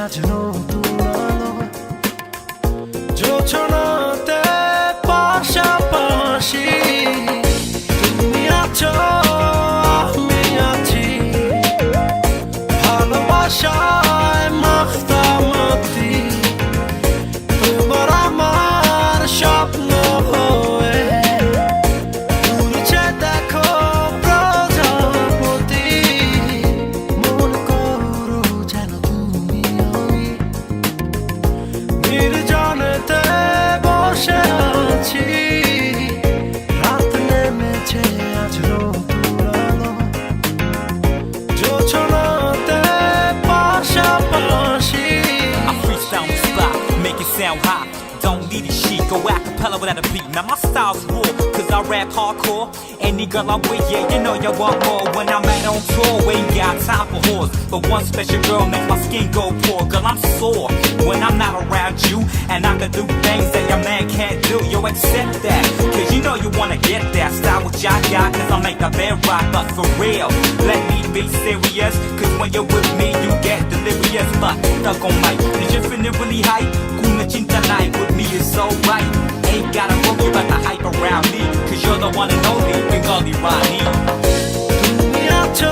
আজ নতুন আলো জোছনাতে পাশাপাশি তুমি আছো আমি আছি ভালোবাসায় মাখতামতি তোমার আমার স্বপ্ন হয়ে উড়ছে দেখো প্রজাপতি মনে করো যেন তুমি আমি নির্জনেতে বসে আছি রাত নেমেছে আজ নতুন আলো জোছনাতে পাশাপাশি I freestyle on the spot, make it sound hot. Don't need a sheet, go acapella without a beat. Now my style's raw, cause I rap hardcore. Any girl I'm with, yeah, you know you want more. When I'm out on tour, we ain't got time for whores. But one special girl make my skin go poor. Girl, I'm sore when I'm not around you. And I can do things that your man can't do. Yo, accept that, cause you know you wanna get that style what y'all got. Cause I make a bad rock, but for real, let me be serious. Cause when you're with me, you get delirious. But stuck on mic, is you feeling really hype? Kung na chinta night with me is so right. Ain't gotta worry about the hype around me. Cause you're the one and only Bengali Rani. তুমি আছো